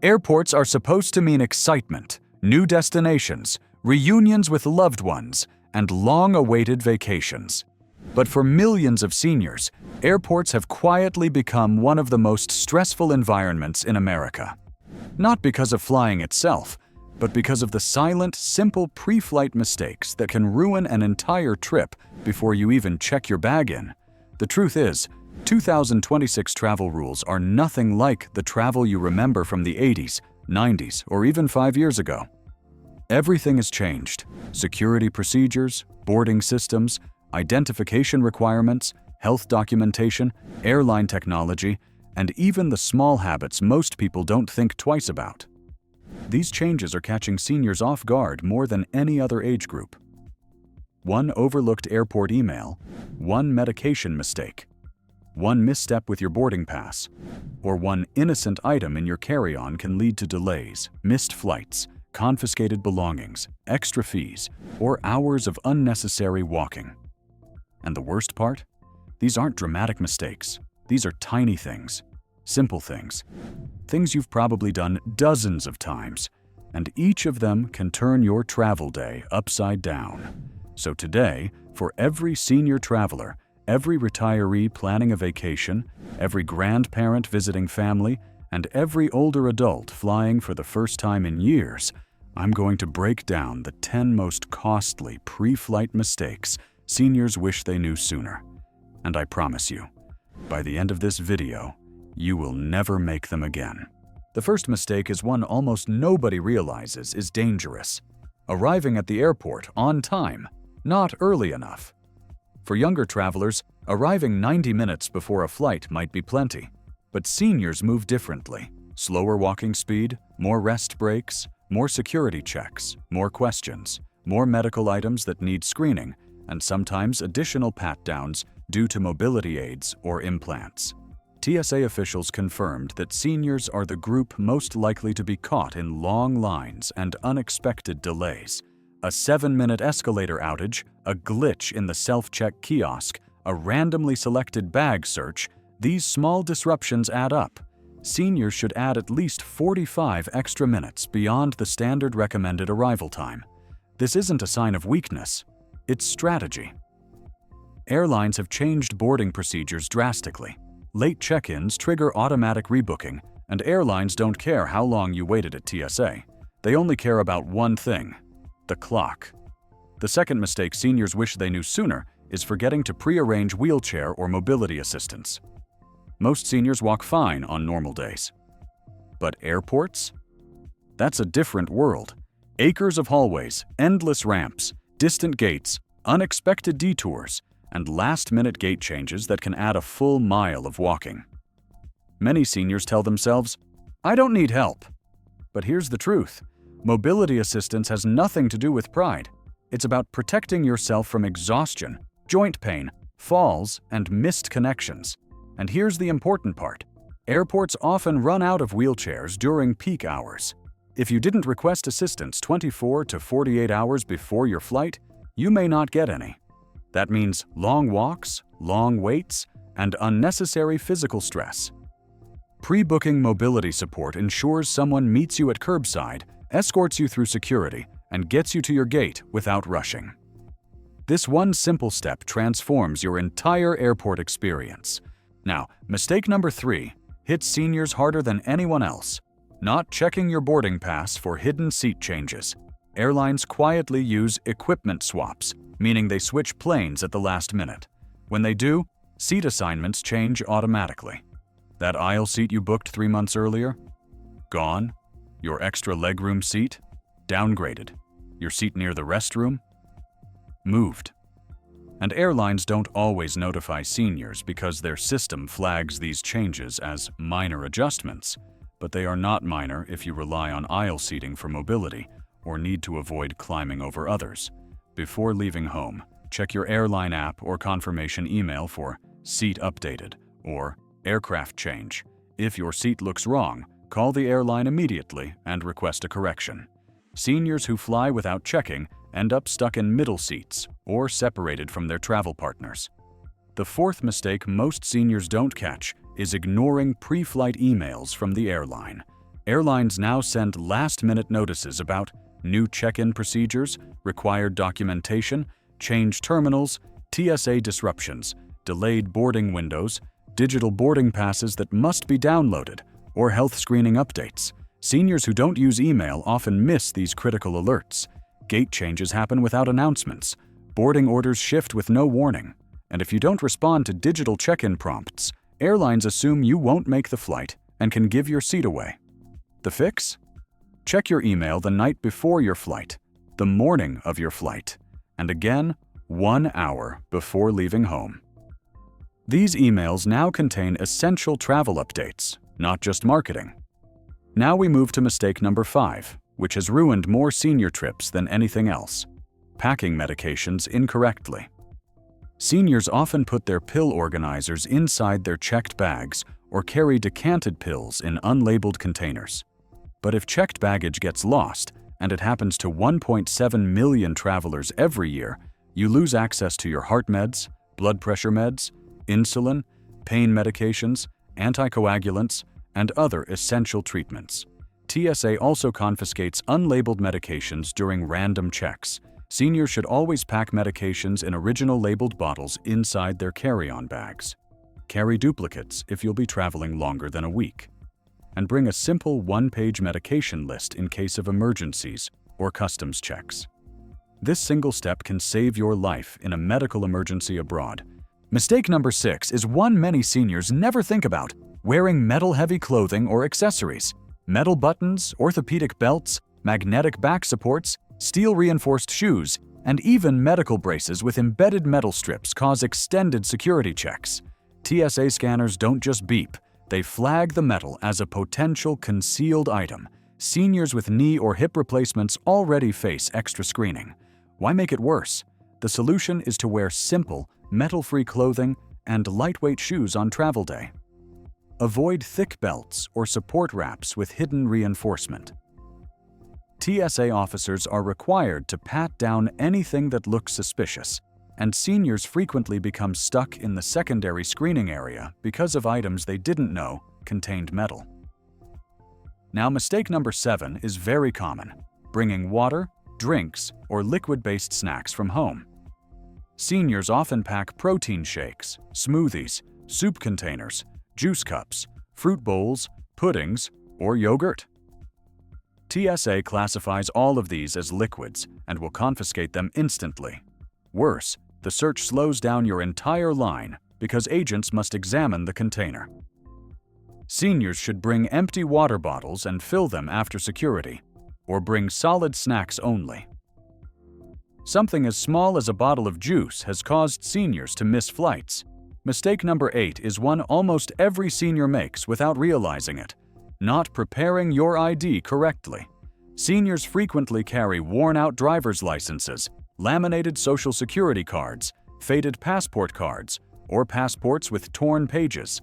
Airports are supposed to mean excitement, new destinations, reunions with loved ones, and long-awaited vacations. But for millions of seniors, airports have quietly become one of the most stressful environments in America. Not because of flying itself, but because of the silent, simple pre-flight mistakes that can ruin an entire trip before you even check your bag in. The truth is, 2026 travel rules are nothing like the travel you remember from the 80s, 90s, or even 5 years ago. Everything has changed. Security procedures, boarding systems, identification requirements, health documentation, airline technology, and even the small habits most people don't think twice about. These changes are catching seniors off guard more than any other age group. One overlooked airport email, one medication mistake, one misstep with your boarding pass, or one innocent item in your carry-on can lead to delays, missed flights, confiscated belongings, extra fees, or hours of unnecessary walking. And the worst part? These aren't dramatic mistakes. These are tiny things, simple things. Things you've probably done dozens of times, and each of them can turn your travel day upside down. So today, for every senior traveler, every retiree planning a vacation, every grandparent visiting family, and every older adult flying for the first time in years, I'm going to break down the 10 most costly pre-flight mistakes seniors wish they knew sooner. And I promise you, by the end of this video, you will never make them again. The first mistake is one almost nobody realizes is dangerous. Arriving at the airport on time, not early enough. For younger travelers, arriving 90 minutes before a flight might be plenty. But seniors move differently. Slower walking speed, more rest breaks, more security checks, more questions, more medical items that need screening, and sometimes additional pat-downs due to mobility aids or implants. TSA officials confirmed that seniors are the group most likely to be caught in long lines and unexpected delays. A 7-minute escalator outage, a glitch in the self-check kiosk, a randomly selected bag search, these small disruptions add up. Seniors should add at least 45 extra minutes beyond the standard recommended arrival time. This isn't a sign of weakness, it's strategy. Airlines have changed boarding procedures drastically. Late check-ins trigger automatic rebooking, and airlines don't care how long you waited at TSA. They only care about one thing: the clock. The second mistake seniors wish they knew sooner is forgetting to pre-arrange wheelchair or mobility assistance. Most seniors walk fine on normal days. But airports? That's a different world. Acres of hallways, endless ramps, distant gates, unexpected detours, and last-minute gate changes that can add a full mile of walking. Many seniors tell themselves, "I don't need help." But here's the truth. Mobility assistance has nothing to do with pride. It's about protecting yourself from exhaustion, joint pain, falls, and missed connections. And here's the important part. Airports often run out of wheelchairs during peak hours. If you didn't request assistance 24 to 48 hours before your flight, you may not get any. That means long walks, long waits, and unnecessary physical stress. Pre-booking mobility support ensures someone meets you at curbside, escorts you through security, and gets you to your gate without rushing. This one simple step transforms your entire airport experience. Now, mistake number 3 hits seniors harder than anyone else: not checking your boarding pass for hidden seat changes. Airlines quietly use equipment swaps, meaning they switch planes at the last minute. When they do, seat assignments change automatically. That aisle seat you booked 3 months earlier? Gone. Your extra legroom seat? Downgraded. Your seat near the restroom? Moved. And airlines don't always notify seniors because their system flags these changes as minor adjustments, but they are not minor if you rely on aisle seating for mobility or need to avoid climbing over others. Before leaving home, check your airline app or confirmation email for seat updated or aircraft change. If your seat looks wrong, call the airline immediately and request a correction. Seniors who fly without checking end up stuck in middle seats or separated from their travel partners. The fourth mistake most seniors don't catch is ignoring pre-flight emails from the airline. Airlines now send last-minute notices about new check-in procedures, required documentation, changed terminals, TSA disruptions, delayed boarding windows, digital boarding passes that must be downloaded, or health screening updates. Seniors who don't use email often miss these critical alerts. Gate changes happen without announcements. Boarding orders shift with no warning. And if you don't respond to digital check-in prompts, airlines assume you won't make the flight and can give your seat away. The fix? Check your email the night before your flight, the morning of your flight, and again 1 hour before leaving home. These emails now contain essential travel updates, not just marketing. Now we move to mistake number 5, which has ruined more senior trips than anything else: packing medications incorrectly. Seniors often put their pill organizers inside their checked bags or carry decanted pills in unlabeled containers. But if checked baggage gets lost, and it happens to 1.7 million travelers every year, you lose access to your heart meds, blood pressure meds, insulin, pain medications, anticoagulants, and other essential treatments. TSA also confiscates unlabeled medications during random checks. Seniors should always pack medications in original labeled bottles inside their carry-on bags. Carry duplicates if you'll be traveling longer than a week. And bring a simple one-page medication list in case of emergencies or customs checks. This single step can save your life in a medical emergency abroad. Mistake number 6 is one many seniors never think about: wearing metal-heavy clothing or accessories. Metal buttons, orthopedic belts, magnetic back supports, steel-reinforced shoes, and even medical braces with embedded metal strips cause extended security checks. TSA scanners don't just beep, they flag the metal as a potential concealed item. Seniors with knee or hip replacements already face extra screening. Why make it worse? The solution is to wear simple, metal-free clothing and lightweight shoes on travel day. Avoid thick belts or support wraps with hidden reinforcement. TSA officers are required to pat down anything that looks suspicious, and seniors frequently become stuck in the secondary screening area because of items they didn't know contained metal. Now, mistake number 7 is very common: bringing water, drinks, or liquid-based snacks from home. Seniors often pack protein shakes, smoothies, soup containers, juice cups, fruit bowls, puddings, or yogurt. TSA classifies all of these as liquids and will confiscate them instantly. Worse, the search slows down your entire line because agents must examine the container. Seniors should bring empty water bottles and fill them after security, or bring solid snacks only. Something as small as a bottle of juice has caused seniors to miss flights. Mistake number 8 is one almost every senior makes without realizing it: not preparing your ID correctly. Seniors frequently carry worn-out driver's licenses, laminated social security cards, faded passport cards, or passports with torn pages.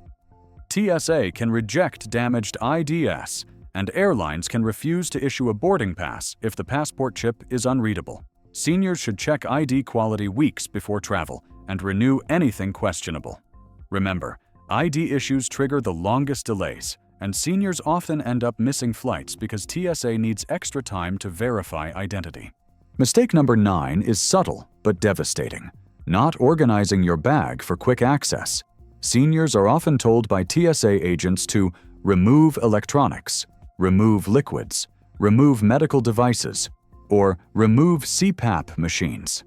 TSA can reject damaged IDs, and airlines can refuse to issue a boarding pass if the passport chip is unreadable. Seniors should check ID quality weeks before travel and renew anything questionable. Remember, ID issues trigger the longest delays, and seniors often end up missing flights because TSA needs extra time to verify identity. Mistake number 9 is subtle but devastating: not organizing your bag for quick access. Seniors are often told by TSA agents to remove electronics, remove liquids, remove medical devices, or remove CPAP machines.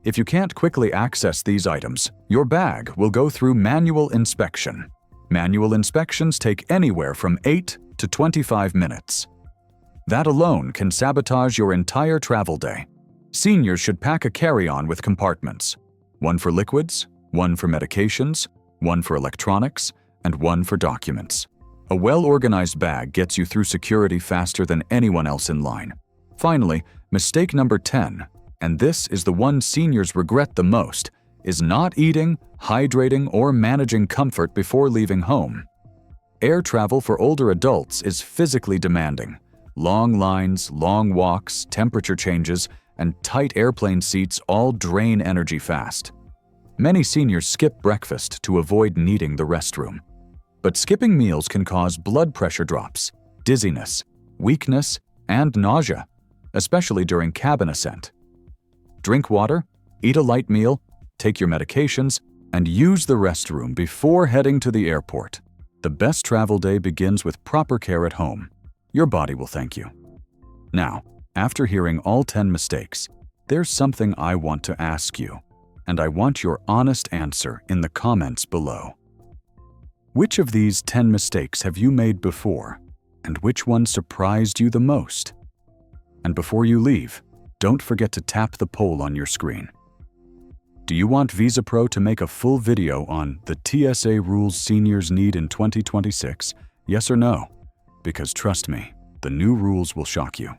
If you can't quickly access these items, your bag will go through manual inspection. Manual inspections take anywhere from 8 to 25 minutes. That alone can sabotage your entire travel day. Seniors should pack a carry-on with compartments: one for liquids, one for medications, one for electronics, and one for documents. A well-organized bag gets you through security faster than anyone else in line. Finally, mistake number 10, and this is the one seniors regret the most, is not eating, hydrating, or managing comfort before leaving home. Air travel for older adults is physically demanding. Long lines, long walks, temperature changes, and tight airplane seats all drain energy fast. Many seniors skip breakfast to avoid needing the restroom. But skipping meals can cause blood pressure drops, dizziness, weakness, and nausea, especially during cabin ascent. Drink water, eat a light meal, take your medications, and use the restroom before heading to the airport. The best travel day begins with proper care at home. Your body will thank you. Now, after hearing all 10 mistakes, there's something I want to ask you, and I want your honest answer in the comments below. Which of these 10 mistakes have you made before, and which one surprised you the most? And before you leave, don't forget to tap the poll on your screen. Do you want Visa Pro to make a full video on the TSA rules seniors need in 2026? Yes or no? Because trust me, the new rules will shock you.